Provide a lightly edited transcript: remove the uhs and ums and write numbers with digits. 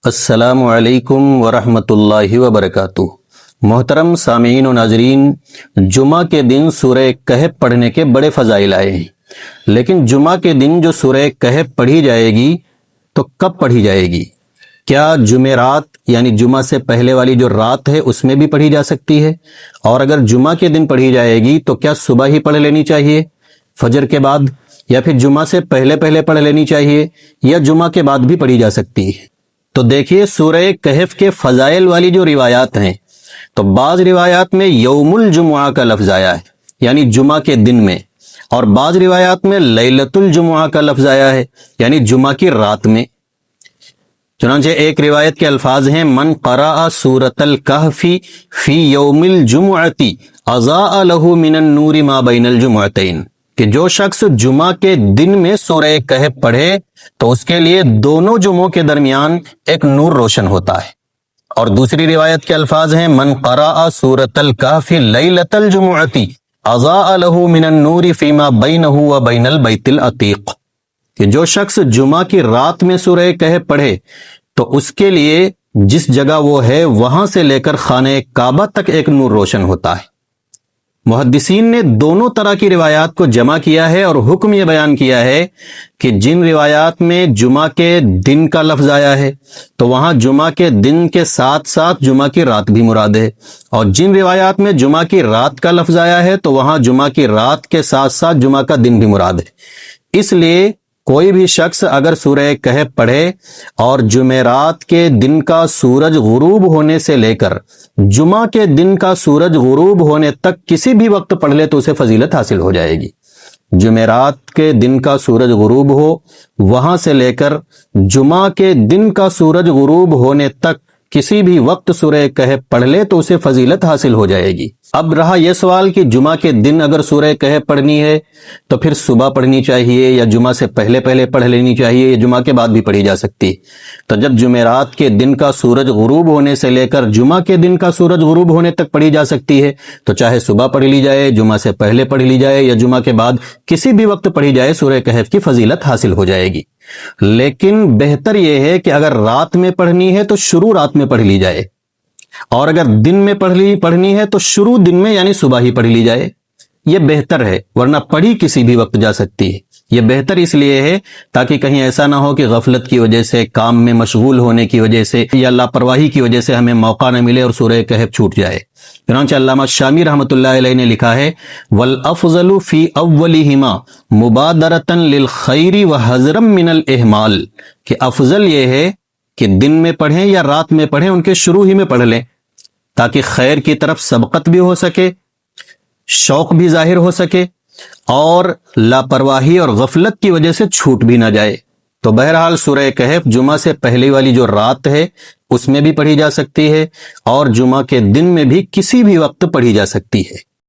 السلام علیکم ورحمۃ اللہ وبرکاتہ۔ محترم سامعین و ناظرین، جمعہ کے دن سورہ کہف پڑھنے کے بڑے فضائل آئے ہیں، لیکن جمعہ کے دن جو سورہ کہف پڑھی جائے گی تو کب پڑھی جائے گی؟ کیا جمعرات یعنی جمعہ سے پہلے والی جو رات ہے اس میں بھی پڑھی جا سکتی ہے؟ اور اگر جمعہ کے دن پڑھی جائے گی تو کیا صبح ہی پڑھ لینی چاہیے فجر کے بعد، یا پھر جمعہ سے پہلے پڑھ لینی چاہیے، یا جمعہ کے بعد بھی پڑھی جا سکتی ہے؟ تو دیکھیے سورہ کہف کے فضائل والی جو روایات ہیں، تو بعض روایات میں یوم الجمعہ کا لفظ آیا ہے یعنی جمعہ کے دن میں، اور بعض روایات میں لیلۃ الجمعہ کا لفظ آیا ہے یعنی جمعہ کی رات میں۔ چنانچہ ایک روایت کے الفاظ ہیں من قرأ سورۃ الکہف فی یوم الجمعۃ اضاء لہ من النور ما بین الجمعتین، کہ جو شخص جمعہ کے دن میں سورہ کہف پڑھے تو اس کے لیے دونوں جمعوں کے درمیان ایک نور روشن ہوتا ہے۔ اور دوسری روایت کے الفاظ ہیں من قرأ سورۃ الکہف لیلۃ الجمعۃ اضاء لہ من النور فیما بینہ و بین البیت العتیق، کہ جو شخص جمعہ کی رات میں سورہ کہف پڑھے تو اس کے لیے جس جگہ وہ ہے وہاں سے لے کر خانہ کعبہ تک ایک نور روشن ہوتا ہے۔ محدثین نے دونوں طرح کی روایات کو جمع کیا ہے اور حکم یہ بیان کیا ہے کہ جن روایات میں جمعہ کے دن کا لفظ آیا ہے تو وہاں جمعہ کے دن کے ساتھ ساتھ جمعہ کی رات بھی مراد ہے، اور جن روایات میں جمعہ کی رات کا لفظ آیا ہے تو وہاں جمعہ کی رات کے ساتھ ساتھ جمعہ کا دن بھی مراد ہے۔ اس لیے کوئی بھی شخص اگر سورہ کہف پڑھے اور جمعرات کے دن کا سورج غروب ہونے سے لے کر جمعہ کے دن کا سورج غروب ہونے تک کسی بھی وقت پڑھ لے تو اسے فضیلت حاصل ہو جائے گی۔ جمعرات کے دن کا سورج غروب ہو، وہاں سے لے کر جمعہ کے دن کا سورج غروب ہونے تک کسی بھی وقت سورہ کہف پڑھ لے تو اسے فضیلت حاصل ہو جائے گی۔ اب رہا یہ سوال کہ جمعہ کے دن اگر سورہ کہف پڑھنی ہے تو پھر صبح پڑھنی چاہیے یا جمعہ سے پہلے پڑھ لینی چاہیے یا جمعہ کے بعد بھی پڑھی جا سکتی؟ تو جب جمعرات کے دن کا سورج غروب ہونے سے لے کر جمعہ کے دن کا سورج غروب ہونے تک پڑھی جا سکتی ہے تو چاہے صبح پڑھ لی جائے، جمعہ سے پہلے پڑھ لی جائے یا جمعہ کے بعد، کسی بھی وقت پڑھی جائے سورہ کہف کی فضیلت حاصل ہو جائے گی۔ لیکن بہتر یہ ہے کہ اگر رات میں پڑھنی ہے تو شروع رات میں پڑھ لی جائے، اور اگر دن میں پڑھنی ہے تو شروع دن میں یعنی صبح ہی پڑھ لی جائے، یہ بہتر ہے، ورنہ پڑھی کسی بھی وقت جا سکتی ہے۔ یہ بہتر اس لیے ہے تاکہ کہیں ایسا نہ ہو کہ غفلت کی وجہ سے، کام میں مشغول ہونے کی وجہ سے یا لاپرواہی کی وجہ سے ہمیں موقع نہ ملے اور سورہ کہف چھوٹ جائے۔ چنانچہ علامہ شامی رحمۃ اللہ علیہ نے لکھا ہے والافضل فی اولہما مبادرۃ للخیر وحذرا من الاہمال، کہ افضل یہ ہے کہ دن میں پڑھیں یا رات میں پڑھیں، ان کے شروع ہی میں پڑھ لیں تاکہ خیر کی طرف سبقت بھی ہو سکے، شوق بھی ظاہر ہو سکے، اور لاپرواہی اور غفلت کی وجہ سے چھوٹ بھی نہ جائے۔ تو بہرحال سورہ کہف جمعہ سے پہلے والی جو رات ہے اس میں بھی پڑھی جا سکتی ہے، اور جمعہ کے دن میں بھی کسی بھی وقت پڑھی جا سکتی ہے۔